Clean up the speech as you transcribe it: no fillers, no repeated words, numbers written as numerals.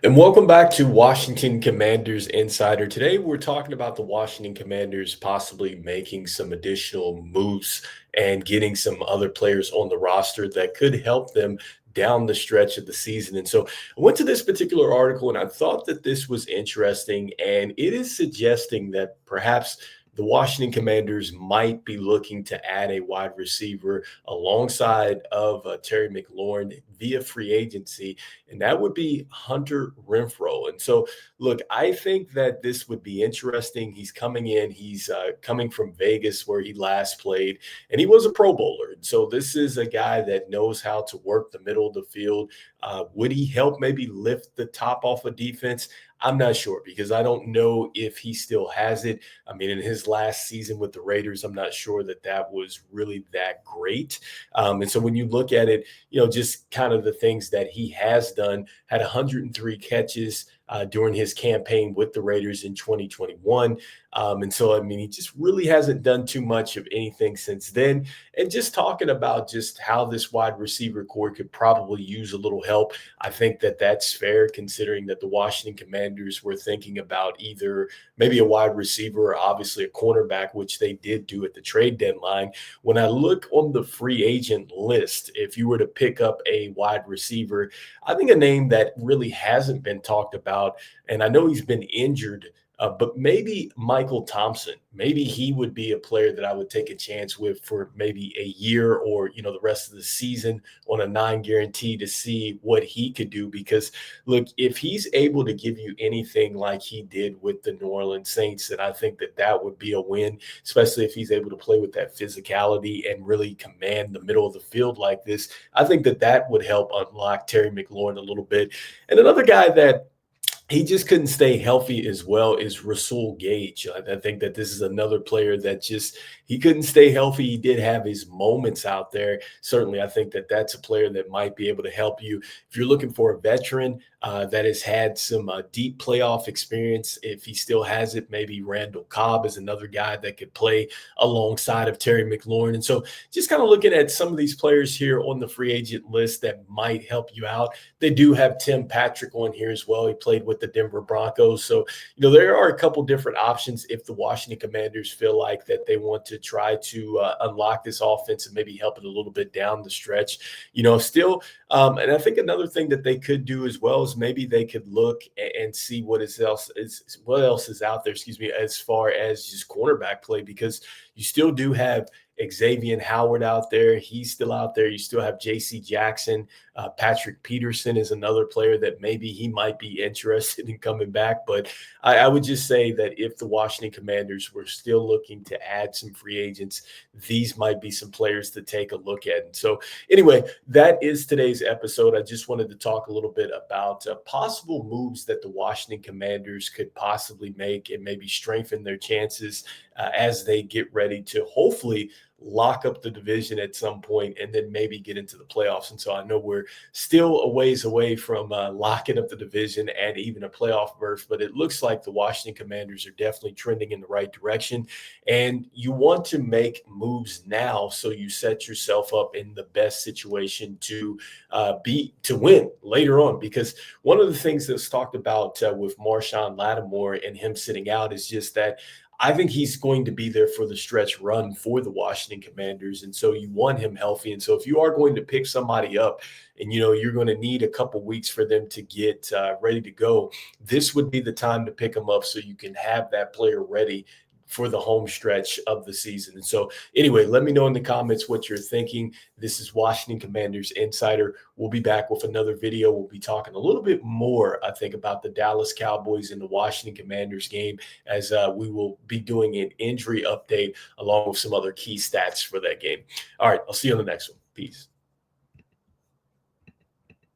And welcome back to Washington Commanders Insider. Today, we're talking about the Washington Commanders possibly making some additional moves and getting some other players on the roster that could help them down the stretch of the season. And so I went to this particular article and I thought that this was interesting. And it is suggesting that perhaps the Washington Commanders might be looking to add a wide receiver alongside of Terry McLaurin via free agency, and that would be Hunter Renfro. And so, look, I think that this would be interesting. He's coming in, he's coming from Vegas where he last played, and he was a Pro Bowler. And so, this is a guy that knows how to work the middle of the field. Would he help maybe lift the top off of defense? I'm not sure because I don't know if he still has it. I mean, in his last season with the Raiders, I'm not sure that that was really that great. And so when you look at it, just kind of the things that he has done, had 103 catches during his campaign with the Raiders in 2021. And so, I mean, he just really hasn't done too much of anything since then. And just talking about just how this wide receiver core could probably use a little help, I think that that's fair considering that the Washington Commanders were thinking about either maybe a wide receiver or obviously a cornerback, which they did do at the trade deadline. When I look on the free agent list, if you were to pick up a wide receiver, I think a name that really hasn't been talked about, and I know he's been injured, but maybe Michael Thompson, maybe he would be a player that I would take a chance with for maybe a year or the rest of the season on a non-guarantee to see what he could do. Because look, if he's able to give you anything like he did with the New Orleans Saints, then I think that that would be a win, especially if he's able to play with that physicality and really command the middle of the field like this. I think that that would help unlock Terry McLaurin a little bit. And another guy that he just couldn't stay healthy as well as Rasul Gage. I think that this is another player that just he couldn't stay healthy. He did have his moments out there. Certainly, I think that that's a player that might be able to help you if you're looking for a veteran that has had some deep playoff experience. If he still has it, maybe Randall Cobb is another guy that could play alongside of Terry McLaurin. And so, just kind of looking at some of these players here on the free agent list that might help you out. They do have Tim Patrick on here as well. He played with the Denver Broncos. So, there are a couple different options if the Washington Commanders feel like that they want to try to unlock this offense and maybe help it a little bit down the stretch. Still, and I think another thing that they could do as well is maybe they could look and see what else is out there, excuse me, as far as just cornerback play, because you still do have Xavier Howard out there. He's still out there. You still have J.C. Jackson. Patrick Peterson is another player that maybe he might be interested in coming back. But I would just say that if the Washington Commanders were still looking to add some free agents, these might be some players to take a look at. And so anyway, that is today's episode. I just wanted to talk a little bit about possible moves that the Washington Commanders could possibly make and maybe strengthen their chances as they get ready to hopefully lock up the division at some point and then maybe get into the playoffs. And so I know we're still a ways away from locking up the division and even a playoff berth, but it looks like the Washington Commanders are definitely trending in the right direction. And you want to make moves now so you set yourself up in the best situation to win later on. Because one of the things that's talked about with Marshawn Lattimore and him sitting out is just that I think he's going to be there for the stretch run for the Washington Commanders. And so you want him healthy. And so if you are going to pick somebody up and, you're going to need a couple weeks for them to get ready to go, this would be the time to pick them up so you can have that player ready for the home stretch of the season. And so anyway, let me know in the comments what you're thinking. This is Washington Commanders Insider. We'll be back with another video. We'll be talking a little bit more, I think, about the Dallas Cowboys and the Washington Commanders game as we will be doing an injury update along with some other key stats for that game. All right, I'll see you on the next one. Peace.